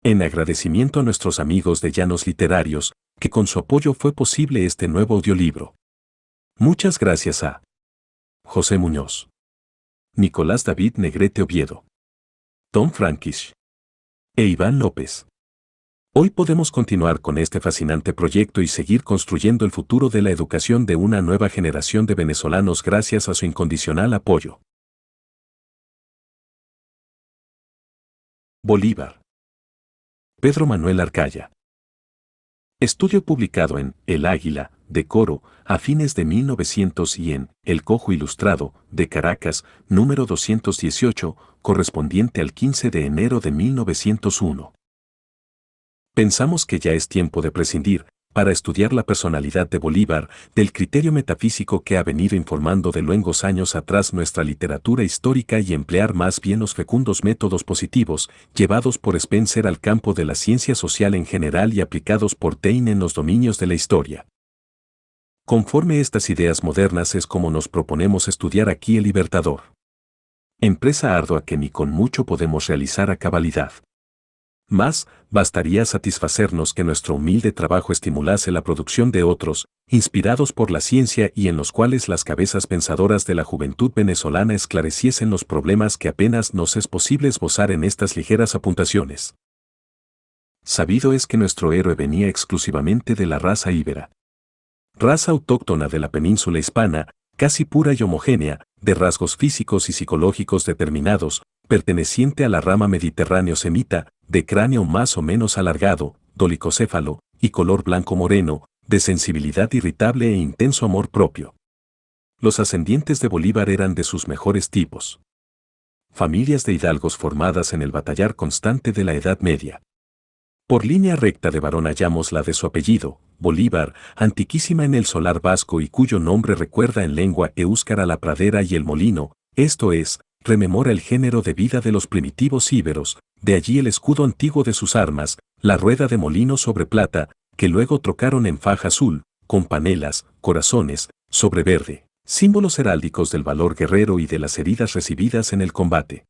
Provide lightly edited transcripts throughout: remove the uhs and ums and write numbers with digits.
En agradecimiento a nuestros amigos de Llanos Literarios, que con su apoyo fue posible este nuevo audiolibro. Muchas gracias a José Muñoz, Nicolás David Negrete Oviedo, Tom Frankish e Iván López. Hoy podemos continuar con este fascinante proyecto y seguir construyendo el futuro de la educación de una nueva generación de venezolanos gracias a su incondicional apoyo. Bolívar. Pedro Manuel Arcaya. Estudio publicado en El Águila, de Coro, a fines de 1900 y en El Cojo Ilustrado, de Caracas, número 218, correspondiente al 15 de enero de 1901. Pensamos que ya es tiempo de prescindir, para estudiar la personalidad de Bolívar, del criterio metafísico que ha venido informando de luengos años atrás nuestra literatura histórica y emplear más bien los fecundos métodos positivos, llevados por Spencer al campo de la ciencia social en general y aplicados por Taine en los dominios de la historia. Conforme estas ideas modernas es como nos proponemos estudiar aquí el Libertador. Empresa ardua que ni con mucho podemos realizar a cabalidad. Más, bastaría satisfacernos que nuestro humilde trabajo estimulase la producción de otros, inspirados por la ciencia y en los cuales las cabezas pensadoras de la juventud venezolana esclareciesen los problemas que apenas nos es posible esbozar en estas ligeras apuntaciones. Sabido es que nuestro héroe venía exclusivamente de la raza íbera. Raza autóctona de la península hispana, casi pura y homogénea, de rasgos físicos y psicológicos determinados, perteneciente a la rama mediterráneo-semita, de cráneo más o menos alargado, dolicocéfalo, y color blanco moreno, de sensibilidad irritable e intenso amor propio. Los ascendientes de Bolívar eran de sus mejores tipos. Familias de hidalgos formadas en el batallar constante de la Edad Media. Por línea recta de varón hallamos la de su apellido, Bolívar, antiquísima en el solar vasco y cuyo nombre recuerda en lengua éuskara la pradera y el molino, esto es, rememora el género de vida de los primitivos íberos, de allí el escudo antiguo de sus armas, la rueda de molino sobre plata, que luego trocaron en faja azul, con panelas, corazones, sobre verde, símbolos heráldicos del valor guerrero y de las heridas recibidas en el combate.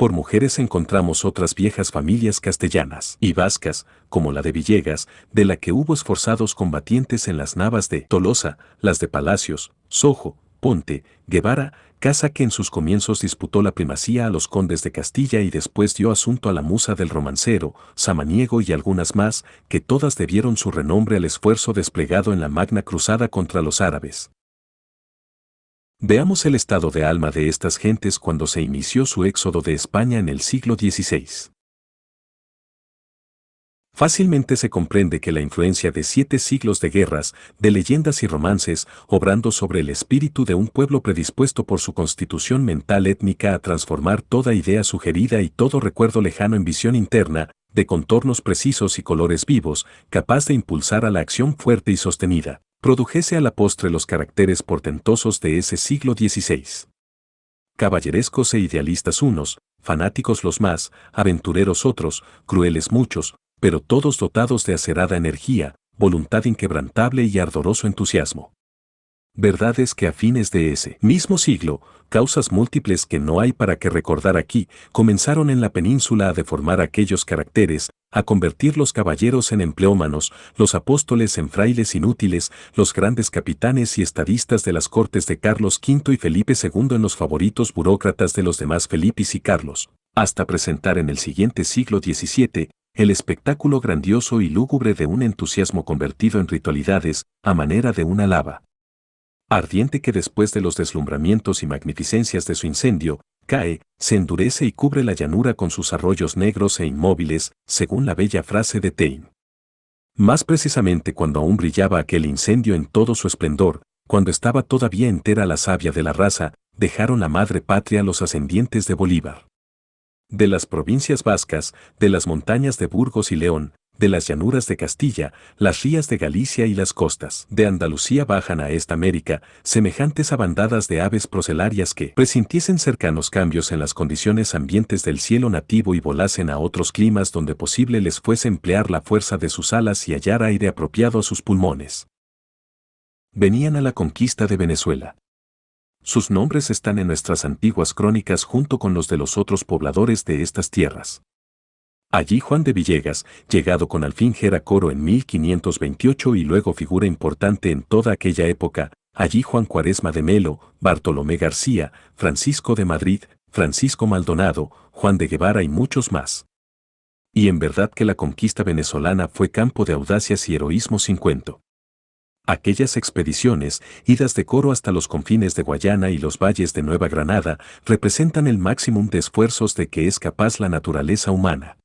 Por mujeres encontramos otras viejas familias castellanas y vascas, como la de Villegas, de la que hubo esforzados combatientes en las navas de Tolosa, las de Palacios, Sojo, Ponte, Guevara, casa que en sus comienzos disputó la primacía a los condes de Castilla y después dio asunto a la musa del romancero, Samaniego y algunas más, que todas debieron su renombre al esfuerzo desplegado en la Magna Cruzada contra los árabes. Veamos el estado de alma de estas gentes cuando se inició su éxodo de España en el siglo XVI. Fácilmente se comprende que la influencia de 7 siglos de guerras, de leyendas y romances, obrando sobre el espíritu de un pueblo predispuesto por su constitución mental étnica a transformar toda idea sugerida y todo recuerdo lejano en visión interna, de contornos precisos y colores vivos, capaz de impulsar a la acción fuerte y sostenida, produjese a la postre los caracteres portentosos de ese siglo XVI. Caballerescos e idealistas unos, fanáticos los más, aventureros otros, crueles muchos, pero todos dotados de acerada energía, voluntad inquebrantable y ardoroso entusiasmo. Verdad es que a fines de ese mismo siglo, causas múltiples que no hay para qué recordar aquí, comenzaron en la península a deformar aquellos caracteres, a convertir los caballeros en empleómanos, los apóstoles en frailes inútiles, los grandes capitanes y estadistas de las cortes de Carlos V y Felipe II en los favoritos burócratas de los demás Felipes y Carlos, hasta presentar en el siguiente siglo XVII, el espectáculo grandioso y lúgubre de un entusiasmo convertido en ritualidades, a manera de una lava ardiente que después de los deslumbramientos y magnificencias de su incendio, cae, se endurece y cubre la llanura con sus arroyos negros e inmóviles, según la bella frase de Taine. Más precisamente cuando aún brillaba aquel incendio en todo su esplendor, cuando estaba todavía entera la savia de la raza, dejaron la madre patria los ascendientes de Bolívar. De las provincias vascas, de las montañas de Burgos y León, de las llanuras de Castilla, las rías de Galicia y las costas de Andalucía bajan a esta América, semejantes a bandadas de aves procelarias que presintiesen cercanos cambios en las condiciones ambientes del cielo nativo y volasen a otros climas donde posible les fuese emplear la fuerza de sus alas y hallar aire apropiado a sus pulmones. Venían a la conquista de Venezuela. Sus nombres están en nuestras antiguas crónicas junto con los de los otros pobladores de estas tierras. Allí Juan de Villegas, llegado con Alfín a Coro en 1528 y luego figura importante en toda aquella época, allí Juan Cuaresma de Melo, Bartolomé García, Francisco de Madrid, Francisco Maldonado, Juan de Guevara y muchos más. Y en verdad que la conquista venezolana fue campo de audacias y heroísmo sin cuento. Aquellas expediciones, idas de Coro hasta los confines de Guayana y los valles de Nueva Granada, representan el máximo de esfuerzos de que es capaz la naturaleza humana.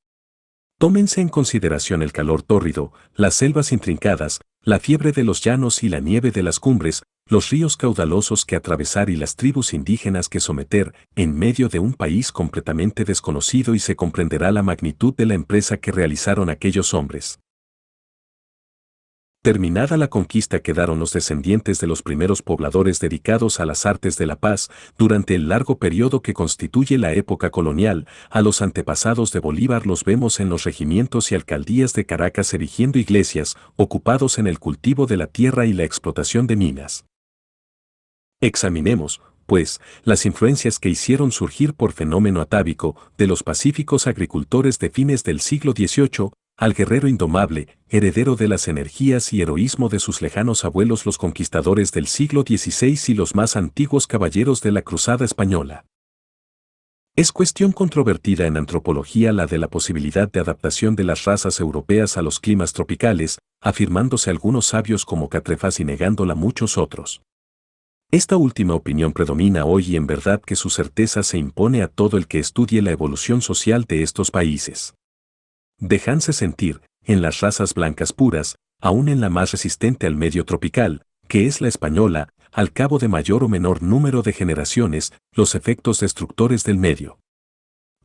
Tómense en consideración el calor tórrido, las selvas intrincadas, la fiebre de los llanos y la nieve de las cumbres, los ríos caudalosos que atravesar y las tribus indígenas que someter en medio de un país completamente desconocido, y se comprenderá la magnitud de la empresa que realizaron aquellos hombres. Terminada la conquista, quedaron los descendientes de los primeros pobladores dedicados a las artes de la paz durante el largo periodo que constituye la época colonial. A los antepasados de Bolívar los vemos en los regimientos y alcaldías de Caracas erigiendo iglesias, ocupados en el cultivo de la tierra y la explotación de minas. Examinemos, pues, las influencias que hicieron surgir por fenómeno atávico de los pacíficos agricultores de fines del siglo XVIII, al guerrero indomable, heredero de las energías y heroísmo de sus lejanos abuelos los conquistadores del siglo XVI y los más antiguos caballeros de la cruzada española. Es cuestión controvertida en antropología la de la posibilidad de adaptación de las razas europeas a los climas tropicales, afirmándose algunos sabios como Catrefas y negándola muchos otros. Esta última opinión predomina hoy, y en verdad que su certeza se impone a todo el que estudie la evolución social de estos países. Déjanse sentir, en las razas blancas puras, aún en la más resistente al medio tropical, que es la española, al cabo de mayor o menor número de generaciones, los efectos destructores del medio.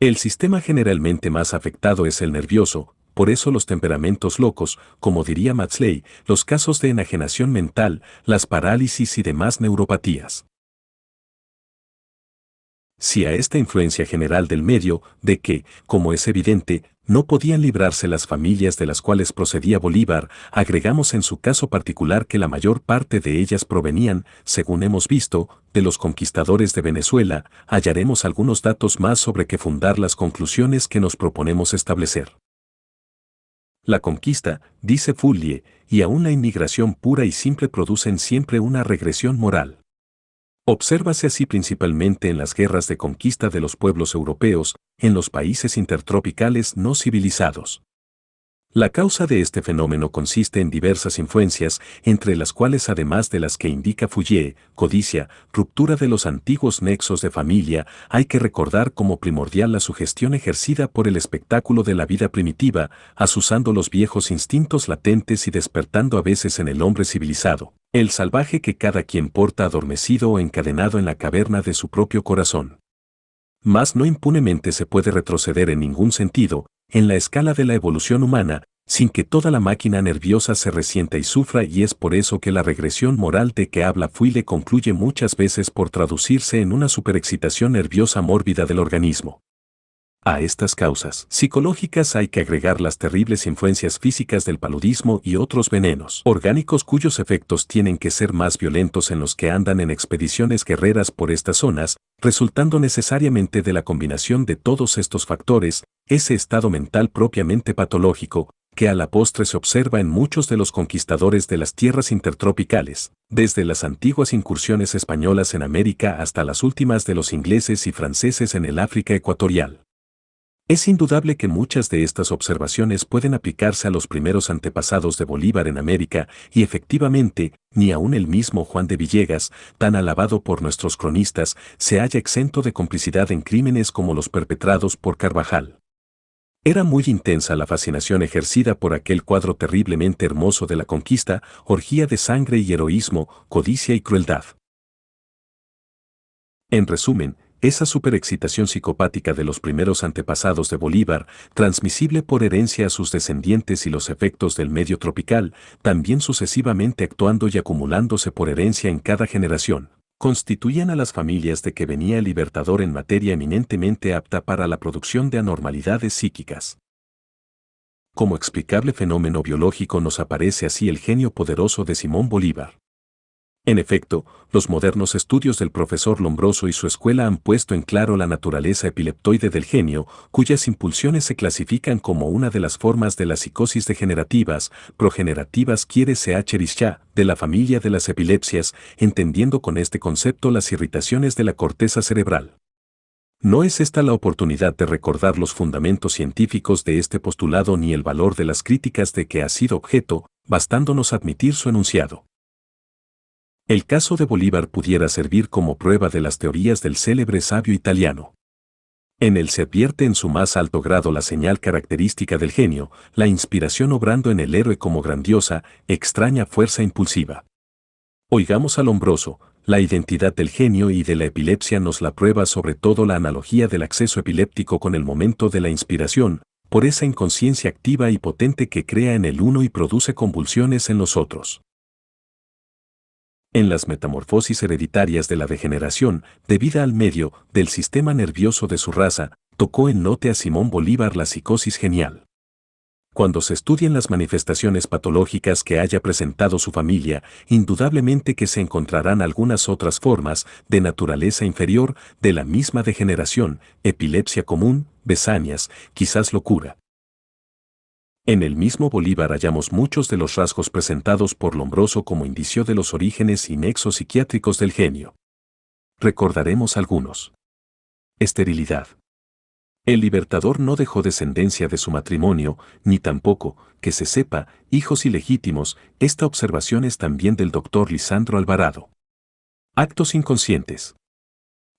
El sistema generalmente más afectado es el nervioso, por eso los temperamentos locos, como diría Maudsley, los casos de enajenación mental, las parálisis y demás neuropatías. Si a esta influencia general del medio, de que, como es evidente, no podían librarse las familias de las cuales procedía Bolívar, agregamos en su caso particular que la mayor parte de ellas provenían, según hemos visto, de los conquistadores de Venezuela, hallaremos algunos datos más sobre que fundar las conclusiones que nos proponemos establecer. La conquista, dice Fullier, y aún la inmigración pura y simple producen siempre una regresión moral. Obsérvase así principalmente en las guerras de conquista de los pueblos europeos, en los países intertropicales no civilizados. La causa de este fenómeno consiste en diversas influencias, entre las cuales, además de las que indica Fullier, codicia, ruptura de los antiguos nexos de familia, hay que recordar como primordial la sugestión ejercida por el espectáculo de la vida primitiva, azuzando los viejos instintos latentes y despertando a veces en el hombre civilizado, el salvaje que cada quien porta adormecido o encadenado en la caverna de su propio corazón. Mas no impunemente se puede retroceder en ningún sentido, en la escala de la evolución humana, sin que toda la máquina nerviosa se resienta y sufra, y es por eso que la regresión moral de que habla Fullier concluye muchas veces por traducirse en una superexcitación nerviosa mórbida del organismo. A estas causas psicológicas hay que agregar las terribles influencias físicas del paludismo y otros venenos orgánicos cuyos efectos tienen que ser más violentos en los que andan en expediciones guerreras por estas zonas, resultando necesariamente de la combinación de todos estos factores, ese estado mental propiamente patológico, que a la postre se observa en muchos de los conquistadores de las tierras intertropicales, desde las antiguas incursiones españolas en América hasta las últimas de los ingleses y franceses en el África ecuatorial. Es indudable que muchas de estas observaciones pueden aplicarse a los primeros antepasados de Bolívar en América, y efectivamente, ni aun el mismo Juan de Villegas, tan alabado por nuestros cronistas, se halla exento de complicidad en crímenes como los perpetrados por Carvajal. Era muy intensa la fascinación ejercida por aquel cuadro terriblemente hermoso de la conquista, orgía de sangre y heroísmo, codicia y crueldad. En resumen, esa superexcitación psicopática de los primeros antepasados de Bolívar, transmisible por herencia a sus descendientes, y los efectos del medio tropical, también sucesivamente actuando y acumulándose por herencia en cada generación, constituían a las familias de que venía el Libertador en materia eminentemente apta para la producción de anormalidades psíquicas. Como explicable fenómeno biológico nos aparece así el genio poderoso de Simón Bolívar. En efecto, los modernos estudios del profesor Lombroso y su escuela han puesto en claro la naturaleza epileptoide del genio, cuyas impulsiones se clasifican como una de las formas de las psicosis degenerativas, progenerativas Chieri-Seacher-Ishah, de la familia de las epilepsias, entendiendo con este concepto las irritaciones de la corteza cerebral. No es esta la oportunidad de recordar los fundamentos científicos de este postulado ni el valor de las críticas de que ha sido objeto, bastándonos admitir su enunciado. El caso de Bolívar pudiera servir como prueba de las teorías del célebre sabio italiano. En él se advierte en su más alto grado la señal característica del genio, la inspiración obrando en el héroe como grandiosa, extraña fuerza impulsiva. Oigamos a Lombroso, la identidad del genio y de la epilepsia nos la prueba sobre todo la analogía del acceso epiléptico con el momento de la inspiración, por esa inconsciencia activa y potente que crea en el uno y produce convulsiones en los otros. En las metamorfosis hereditarias de la degeneración, debida al medio del sistema nervioso de su raza, tocó en note a Simón Bolívar la psicosis genial. Cuando se estudien las manifestaciones patológicas que haya presentado su familia, indudablemente que se encontrarán algunas otras formas, de naturaleza inferior, de la misma degeneración, epilepsia común, besanias, quizás locura. En el mismo Bolívar hallamos muchos de los rasgos presentados por Lombroso como indicio de los orígenes y nexos psiquiátricos del genio. Recordaremos algunos. Esterilidad. El Libertador no dejó descendencia de su matrimonio, ni tampoco, que se sepa, hijos ilegítimos. Esta observación es también del doctor Lisandro Alvarado. Actos inconscientes.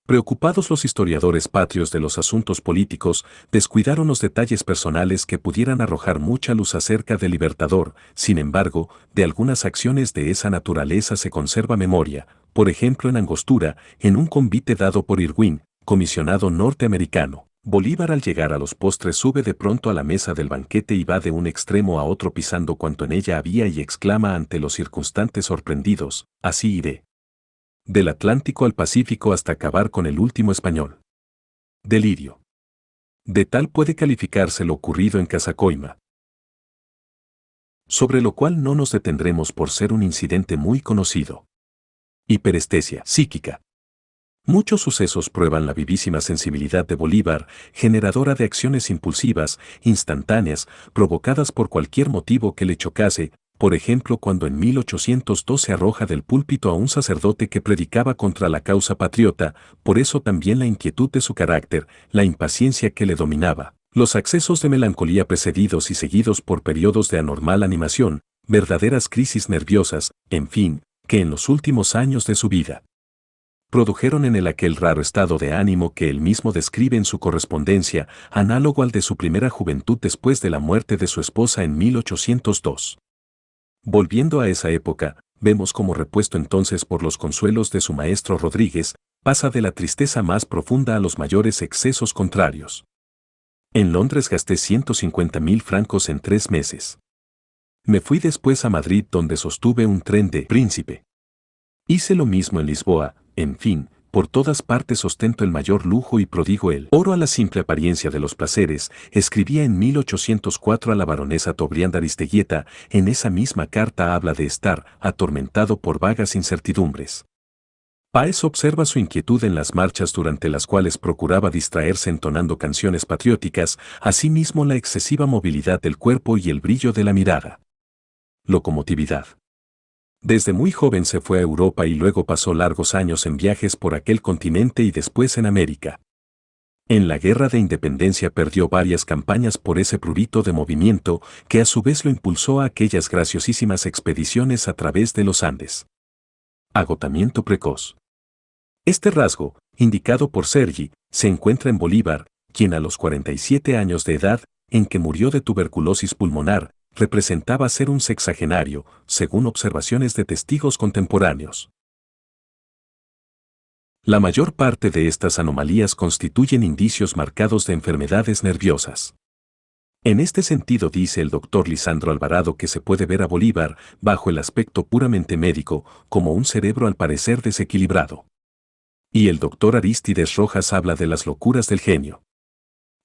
Preocupados los historiadores patrios de los asuntos políticos, descuidaron los detalles personales que pudieran arrojar mucha luz acerca del Libertador. Sin embargo, de algunas acciones de esa naturaleza se conserva memoria, por ejemplo en Angostura, en un convite dado por Irwin, comisionado norteamericano. Bolívar al llegar a los postres sube de pronto a la mesa del banquete y va de un extremo a otro pisando cuanto en ella había y exclama ante los circunstantes sorprendidos: así iré. Del Atlántico al Pacífico hasta acabar con el último español. Delirio. De tal puede calificarse lo ocurrido en Casacoima. Sobre lo cual no nos detendremos por ser un incidente muy conocido. Hiperestesia psíquica. Muchos sucesos prueban la vivísima sensibilidad de Bolívar, generadora de acciones impulsivas, instantáneas, provocadas por cualquier motivo que le chocase, por ejemplo cuando en 1812 arroja del púlpito a un sacerdote que predicaba contra la causa patriota, por eso también la inquietud de su carácter, la impaciencia que le dominaba, los accesos de melancolía precedidos y seguidos por periodos de anormal animación, verdaderas crisis nerviosas, en fin, que en los últimos años de su vida produjeron en él aquel raro estado de ánimo que él mismo describe en su correspondencia, análogo al de su primera juventud después de la muerte de su esposa en 1802. Volviendo a esa época, vemos como repuesto entonces por los consuelos de su maestro Rodríguez, pasa de la tristeza más profunda a los mayores excesos contrarios. En Londres gasté 150.000 francos en 3 meses. Me fui después a Madrid donde sostuve un tren de Príncipe. Hice lo mismo en Lisboa. En fin, por todas partes ostento el mayor lujo y prodigo el oro a la simple apariencia de los placeres. Escribía en 1804 a la baronesa Tobriand Aristeguieta, en esa misma carta habla de estar atormentado por vagas incertidumbres. Páez observa su inquietud en las marchas durante las cuales procuraba distraerse entonando canciones patrióticas, asimismo la excesiva movilidad del cuerpo y el brillo de la mirada. Locomotividad. Desde muy joven se fue a Europa y luego pasó largos años en viajes por aquel continente y después en América. En la Guerra de Independencia perdió varias campañas por ese prurito de movimiento que a su vez lo impulsó a aquellas graciosísimas expediciones a través de los Andes. Agotamiento precoz. Este rasgo, indicado por Sergi, se encuentra en Bolívar, quien a los 47 años de edad, en que murió de tuberculosis pulmonar, representaba ser un sexagenario, según observaciones de testigos contemporáneos. La mayor parte de estas anomalías constituyen indicios marcados de enfermedades nerviosas. En este sentido dice el doctor Lisandro Alvarado que se puede ver a Bolívar, bajo el aspecto puramente médico, como un cerebro al parecer desequilibrado. Y el doctor Arístides Rojas habla de las locuras del genio.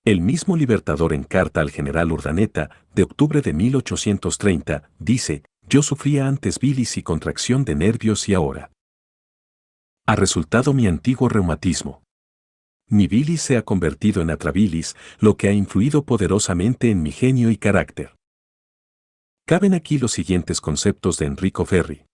El mismo Libertador en carta al general Urdaneta, de octubre de 1830, dice: Yo sufría antes bilis y contracción de nervios y ahora ha resultado mi antiguo reumatismo. Mi bilis se ha convertido en atrabilis, lo que ha influido poderosamente en mi genio y carácter. Caben aquí los siguientes conceptos de Enrico Ferri.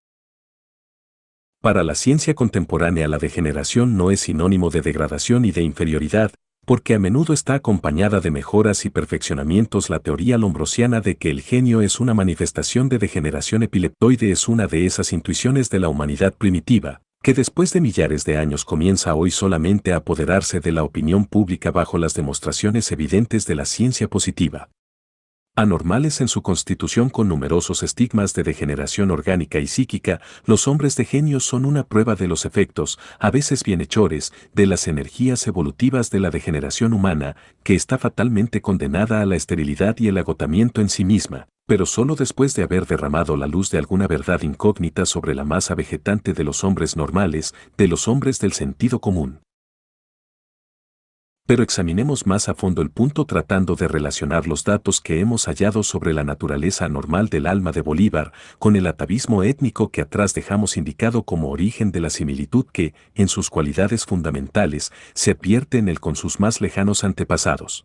Para la ciencia contemporánea la degeneración no es sinónimo de degradación y de inferioridad, porque a menudo está acompañada de mejoras y perfeccionamientos. La teoría lombrosiana de que el genio es una manifestación de degeneración epileptoide es una de esas intuiciones de la humanidad primitiva, que después de millares de años comienza hoy solamente a apoderarse de la opinión pública bajo las demostraciones evidentes de la ciencia positiva. Anormales en su constitución con numerosos estigmas de degeneración orgánica y psíquica, los hombres de genio son una prueba de los efectos, a veces bienhechores, de las energías evolutivas de la degeneración humana, que está fatalmente condenada a la esterilidad y el agotamiento en sí misma, pero solo después de haber derramado la luz de alguna verdad incógnita sobre la masa vegetante de los hombres normales, de los hombres del sentido común. Pero examinemos más a fondo el punto tratando de relacionar los datos que hemos hallado sobre la naturaleza anormal del alma de Bolívar con el atavismo étnico que atrás dejamos indicado como origen de la similitud que, en sus cualidades fundamentales, se advierte en él con sus más lejanos antepasados.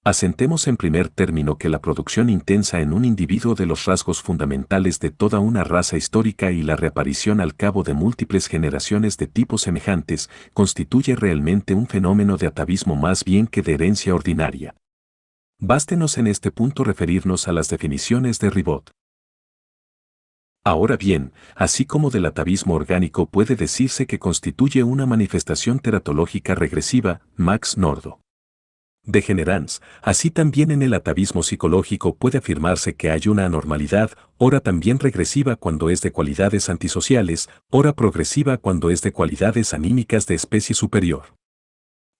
Asentemos en primer término que la producción intensa en un individuo de los rasgos fundamentales de toda una raza histórica y la reaparición al cabo de múltiples generaciones de tipos semejantes constituye realmente un fenómeno de atavismo más bien que de herencia ordinaria. Bástenos en este punto referirnos a las definiciones de Ribot. Ahora bien, así como del atavismo orgánico puede decirse que constituye una manifestación teratológica regresiva, Max Nordau. Degenerans, así también en el atavismo psicológico puede afirmarse que hay una anormalidad, ora también regresiva cuando es de cualidades antisociales, ora progresiva cuando es de cualidades anímicas de especie superior.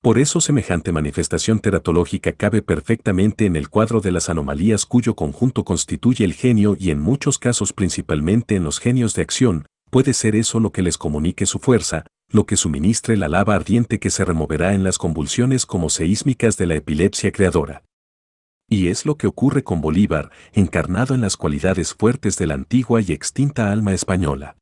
Por eso semejante manifestación teratológica cabe perfectamente en el cuadro de las anomalías cuyo conjunto constituye el genio y en muchos casos principalmente en los genios de acción, puede ser eso lo que les comunique su fuerza, lo que suministre la lava ardiente que se removerá en las convulsiones como seísmicas de la epilepsia creadora. Y es lo que ocurre con Bolívar, encarnado en las cualidades fuertes de la antigua y extinta alma española.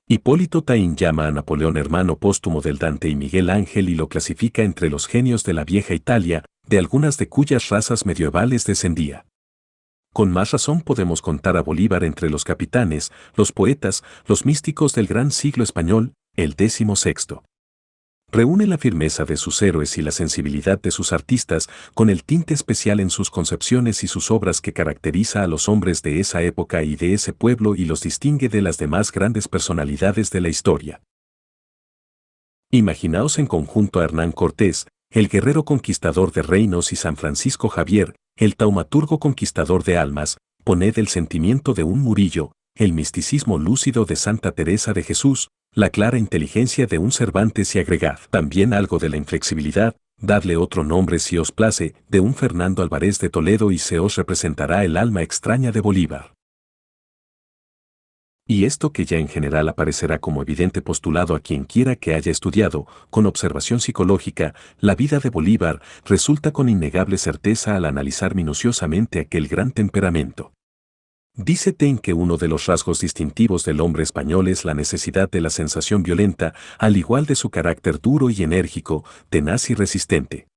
Hipólito Taín llama a Napoleón hermano póstumo del Dante y Miguel Ángel y lo clasifica entre los genios de la vieja Italia, de algunas de cuyas razas medievales descendía. Con más razón podemos contar a Bolívar entre los capitanes, los poetas, los místicos del gran siglo español, el XVI. Reúne la firmeza de sus héroes y la sensibilidad de sus artistas con el tinte especial en sus concepciones y sus obras que caracteriza a los hombres de esa época y de ese pueblo y los distingue de las demás grandes personalidades de la historia. Imaginaos en conjunto a Hernán Cortés, el guerrero conquistador de reinos y San Francisco Javier, el taumaturgo conquistador de almas, poned el sentimiento de un Murillo, el misticismo lúcido de Santa Teresa de Jesús, la clara inteligencia de un Cervantes y agregad también algo de la inflexibilidad, dadle otro nombre si os place, de un Fernando Álvarez de Toledo y se os representará el alma extraña de Bolívar. Y esto que ya en general aparecerá como evidente postulado a quien quiera que haya estudiado, con observación psicológica, la vida de Bolívar, resulta con innegable certeza al analizar minuciosamente aquel gran temperamento. Dice Taine que uno de los rasgos distintivos del hombre español es la necesidad de la sensación violenta, al igual de su carácter duro y enérgico, tenaz y resistente.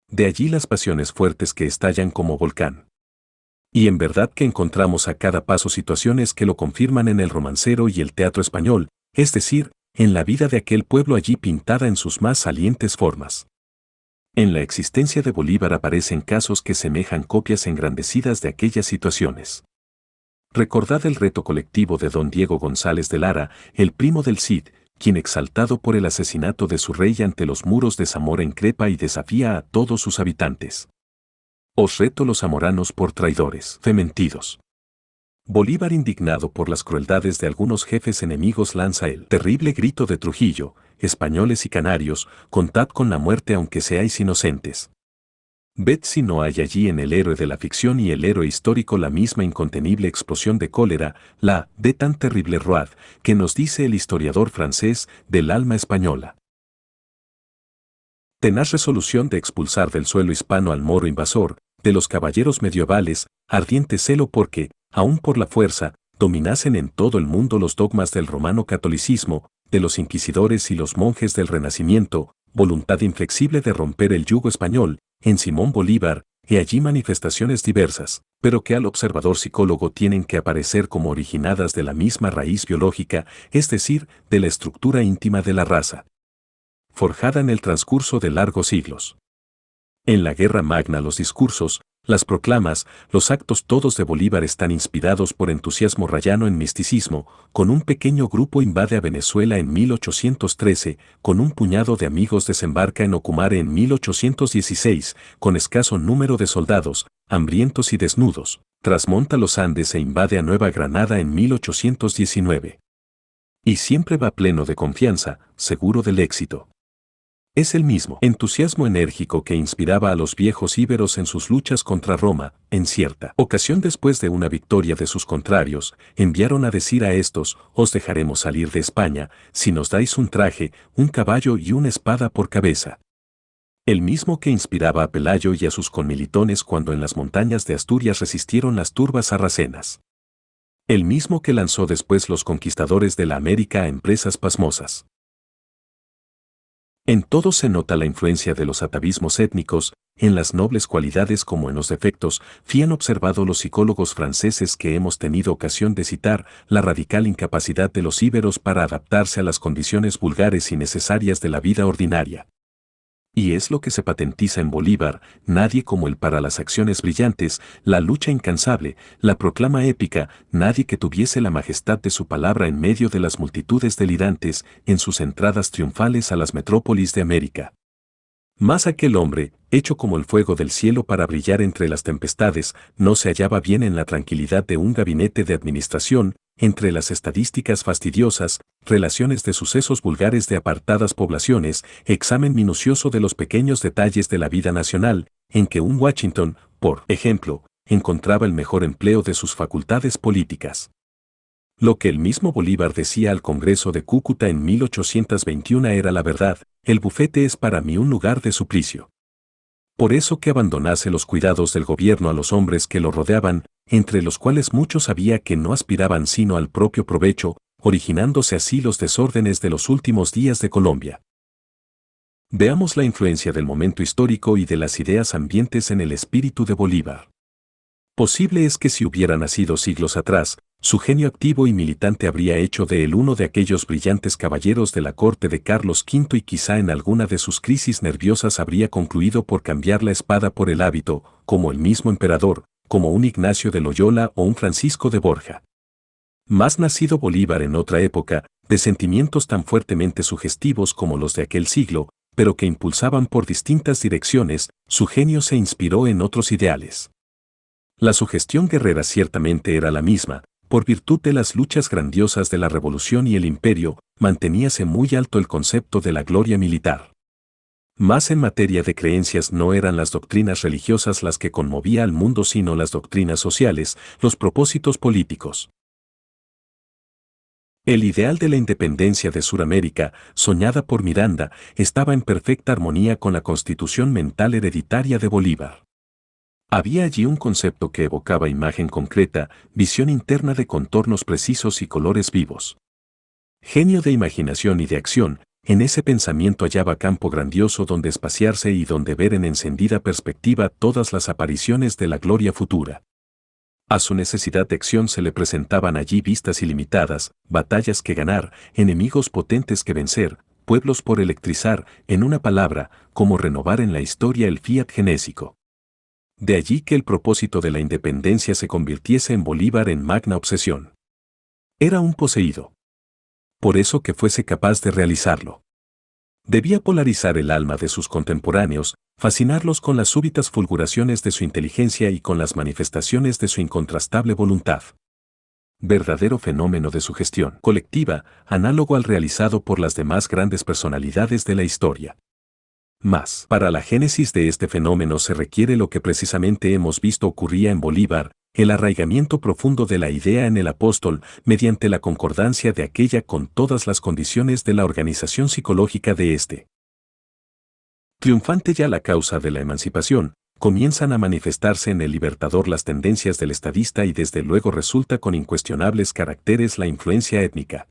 De allí las pasiones fuertes que estallan como volcán. Y en verdad que encontramos a cada paso situaciones que lo confirman en el romancero y el teatro español, es decir, en la vida de aquel pueblo allí pintada en sus más salientes formas. En la existencia de Bolívar aparecen casos que semejan copias engrandecidas de aquellas situaciones. Recordad el reto colectivo de don Diego González de Lara, el primo del Cid, quien exaltado por el asesinato de su rey ante los muros de Zamora increpa y desafía a todos sus habitantes. Os reto los zamoranos por traidores, fementidos. Bolívar, indignado por las crueldades de algunos jefes enemigos, lanza el terrible grito de Trujillo: españoles y canarios, contad con la muerte aunque seáis inocentes. Ved si no hay allí en el héroe de la ficción y el héroe histórico la misma incontenible explosión de cólera, la de tan terrible road, que nos dice el historiador francés del alma española. Tenaz resolución de expulsar del suelo hispano al moro invasor, de los caballeros medievales, ardiente celo porque, aún por la fuerza, dominasen en todo el mundo los dogmas del romano catolicismo, de los inquisidores y los monjes del Renacimiento, voluntad inflexible de romper el yugo español, en Simón Bolívar, y allí manifestaciones diversas, pero que al observador psicólogo tienen que aparecer como originadas de la misma raíz biológica, es decir, de la estructura íntima de la raza, forjada en el transcurso de largos siglos. En la Guerra Magna los discursos, las proclamas, los actos todos de Bolívar están inspirados por entusiasmo rayano en misticismo, con un pequeño grupo invade a Venezuela en 1813, con un puñado de amigos desembarca en Ocumare en 1816, con escaso número de soldados, hambrientos y desnudos, trasmonta los Andes e invade a Nueva Granada en 1819. Y siempre va pleno de confianza, seguro del éxito. Es el mismo entusiasmo enérgico que inspiraba a los viejos íberos en sus luchas contra Roma. En cierta ocasión, después de una victoria de sus contrarios, enviaron a decir a estos: os dejaremos salir de España, si nos dais un traje, un caballo y una espada por cabeza. El mismo que inspiraba a Pelayo y a sus conmilitones cuando en las montañas de Asturias resistieron las turbas sarracenas. El mismo que lanzó después los conquistadores de la América a empresas pasmosas. En todo se nota la influencia de los atavismos étnicos, en las nobles cualidades como en los defectos, han observado los psicólogos franceses que hemos tenido ocasión de citar, la radical incapacidad de los íberos para adaptarse a las condiciones vulgares y necesarias de la vida ordinaria. Y es lo que se patentiza en Bolívar: nadie como él para las acciones brillantes, la lucha incansable, la proclama épica, nadie que tuviese la majestad de su palabra en medio de las multitudes delirantes, en sus entradas triunfales a las metrópolis de América. Mas aquel hombre, hecho como el fuego del cielo para brillar entre las tempestades, no se hallaba bien en la tranquilidad de un gabinete de administración, entre las estadísticas fastidiosas, relaciones de sucesos vulgares de apartadas poblaciones, examen minucioso de los pequeños detalles de la vida nacional, en que un Washington, por ejemplo, encontraba el mejor empleo de sus facultades políticas. Lo que el mismo Bolívar decía al Congreso de Cúcuta en 1821 era la verdad: el bufete es para mí un lugar de suplicio. Por eso que abandonase los cuidados del gobierno a los hombres que lo rodeaban, entre los cuales muchos había que no aspiraban sino al propio provecho, originándose así los desórdenes de los últimos días de Colombia. Veamos la influencia del momento histórico y de las ideas ambientes en el espíritu de Bolívar. Posible es que si hubiera nacido siglos atrás, su genio activo y militante habría hecho de él uno de aquellos brillantes caballeros de la corte de Carlos V y quizá en alguna de sus crisis nerviosas habría concluido por cambiar la espada por el hábito, como el mismo emperador, como un Ignacio de Loyola o un Francisco de Borja. Mas nacido Bolívar en otra época, de sentimientos tan fuertemente sugestivos como los de aquel siglo, pero que impulsaban por distintas direcciones, su genio se inspiró en otros ideales. La sugestión guerrera ciertamente era la misma, por virtud de las luchas grandiosas de la Revolución y el Imperio, manteníase muy alto el concepto de la gloria militar. Mas en materia de creencias no eran las doctrinas religiosas las que conmovía al mundo sino las doctrinas sociales, los propósitos políticos. El ideal de la independencia de Suramérica, soñada por Miranda, estaba en perfecta armonía con la constitución mental hereditaria de Bolívar. Había allí un concepto que evocaba imagen concreta, visión interna de contornos precisos y colores vivos. Genio de imaginación y de acción, en ese pensamiento hallaba campo grandioso donde espaciarse y donde ver en encendida perspectiva todas las apariciones de la gloria futura. A su necesidad de acción se le presentaban allí vistas ilimitadas, batallas que ganar, enemigos potentes que vencer, pueblos por electrizar, en una palabra, como renovar en la historia el fiat genésico. De allí que el propósito de la independencia se convirtiese en Bolívar en magna obsesión. Era un poseído. Por eso que fuese capaz de realizarlo. Debía polarizar el alma de sus contemporáneos, fascinarlos con las súbitas fulguraciones de su inteligencia y con las manifestaciones de su incontrastable voluntad. Verdadero fenómeno de sugestión colectiva, análogo al realizado por las demás grandes personalidades de la historia. Mas, para la génesis de este fenómeno se requiere lo que precisamente hemos visto ocurría en Bolívar, el arraigamiento profundo de la idea en el apóstol, mediante la concordancia de aquella con todas las condiciones de la organización psicológica de éste. Triunfante ya la causa de la emancipación, comienzan a manifestarse en el Libertador las tendencias del estadista y desde luego resulta con incuestionables caracteres la influencia étnica.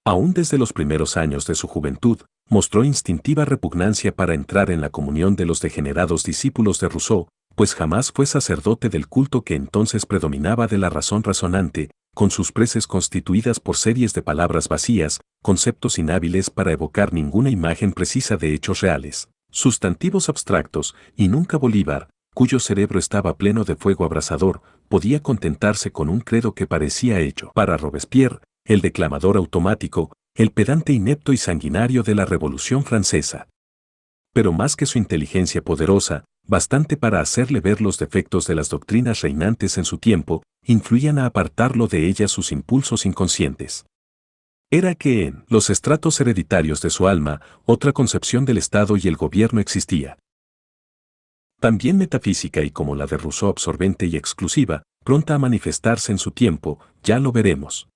Aún desde los primeros años de su juventud, mostró instintiva repugnancia para entrar en la comunión de los degenerados discípulos de Rousseau, pues jamás fue sacerdote del culto que entonces predominaba de la razón razonante, con sus preces constituidas por series de palabras vacías, conceptos inhábiles para evocar ninguna imagen precisa de hechos reales, sustantivos abstractos, y nunca Bolívar, cuyo cerebro estaba pleno de fuego abrasador, podía contentarse con un credo que parecía hecho para Robespierre, el declamador automático, el pedante inepto y sanguinario de la Revolución Francesa. Pero más que su inteligencia poderosa, bastante para hacerle ver los defectos de las doctrinas reinantes en su tiempo, influían a apartarlo de ellas sus impulsos inconscientes. Era que en los estratos hereditarios de su alma, otra concepción del Estado y el gobierno existía. También metafísica y como la de Rousseau absorbente y exclusiva, pronta a manifestarse en su tiempo, ya lo veremos.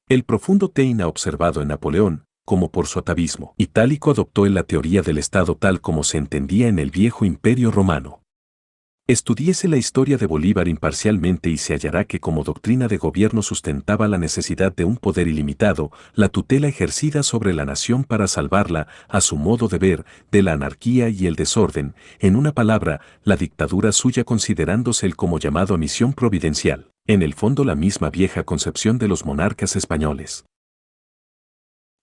El profundo Taine ha observado en Napoleón, como por su atavismo itálico adoptó él la teoría del Estado tal como se entendía en el viejo Imperio Romano. Estudiese la historia de Bolívar imparcialmente y se hallará que como doctrina de gobierno sustentaba la necesidad de un poder ilimitado, la tutela ejercida sobre la nación para salvarla, a su modo de ver, de la anarquía y el desorden, en una palabra, la dictadura suya considerándose el como llamado a misión providencial, en el fondo la misma vieja concepción de los monarcas españoles.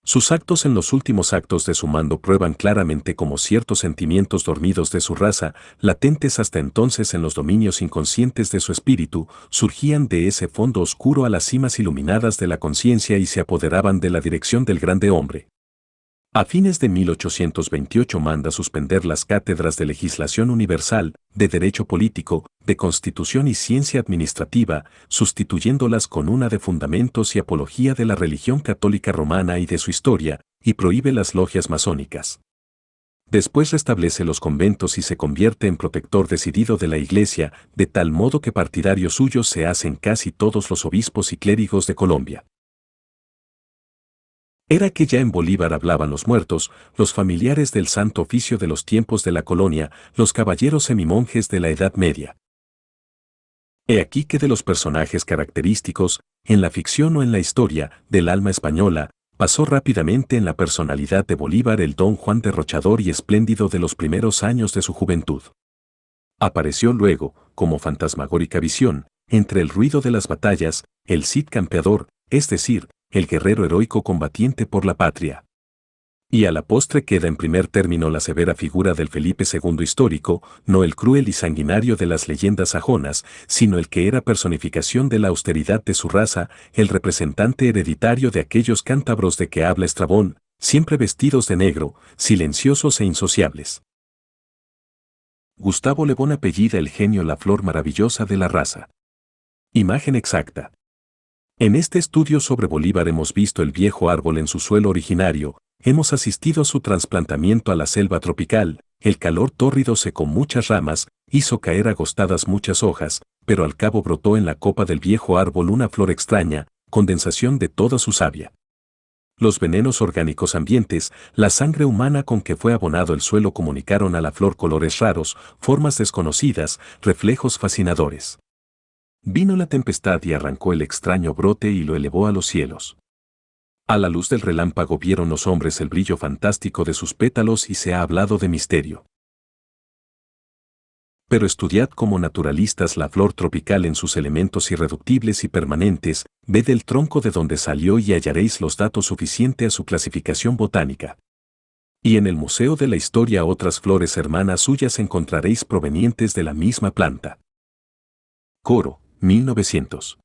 Sus actos en los últimos actos de su mando prueban claramente cómo ciertos sentimientos dormidos de su raza, latentes hasta entonces en los dominios inconscientes de su espíritu, surgían de ese fondo oscuro a las cimas iluminadas de la conciencia y se apoderaban de la dirección del grande hombre. A fines de 1828 manda suspender las cátedras de legislación universal, de derecho político, de constitución y ciencia administrativa, sustituyéndolas con una de fundamentos y apología de la religión católica romana y de su historia, y prohíbe las logias masónicas. Después restablece los conventos y se convierte en protector decidido de la Iglesia, de tal modo que partidarios suyos se hacen casi todos los obispos y clérigos de Colombia. Era que ya en Bolívar hablaban los muertos, los familiares del Santo Oficio de los tiempos de la colonia, los caballeros semimonjes de la Edad Media. He aquí que de los personajes característicos, en la ficción o en la historia, del alma española, pasó rápidamente en la personalidad de Bolívar el don Juan derrochador y espléndido de los primeros años de su juventud. Apareció luego, como fantasmagórica visión, entre el ruido de las batallas, el Cid campeador, es decir, el guerrero heroico combatiente por la patria. Y a la postre queda en primer término la severa figura del Felipe II histórico, no el cruel y sanguinario de las leyendas sajonas, sino el que era personificación de la austeridad de su raza, el representante hereditario de aquellos cántabros de que habla Estrabón, siempre vestidos de negro, silenciosos e insociables. Gustavo Le Bon apellida el genio la flor maravillosa de la raza. Imagen exacta. En este estudio sobre Bolívar hemos visto el viejo árbol en su suelo originario, hemos asistido a su trasplantamiento a la selva tropical, el calor tórrido secó muchas ramas, hizo caer agostadas muchas hojas, pero al cabo brotó en la copa del viejo árbol una flor extraña, condensación de toda su savia. Los venenos orgánicos ambientes, la sangre humana con que fue abonado el suelo comunicaron a la flor colores raros, formas desconocidas, reflejos fascinadores. Vino la tempestad y arrancó el extraño brote y lo elevó a los cielos. A la luz del relámpago vieron los hombres el brillo fantástico de sus pétalos y se ha hablado de misterio. Pero estudiad como naturalistas la flor tropical en sus elementos irreductibles y permanentes, ved el tronco de donde salió y hallaréis los datos suficientes a su clasificación botánica. Y en el Museo de la Historia otras flores hermanas suyas encontraréis provenientes de la misma planta. Coro, 1900.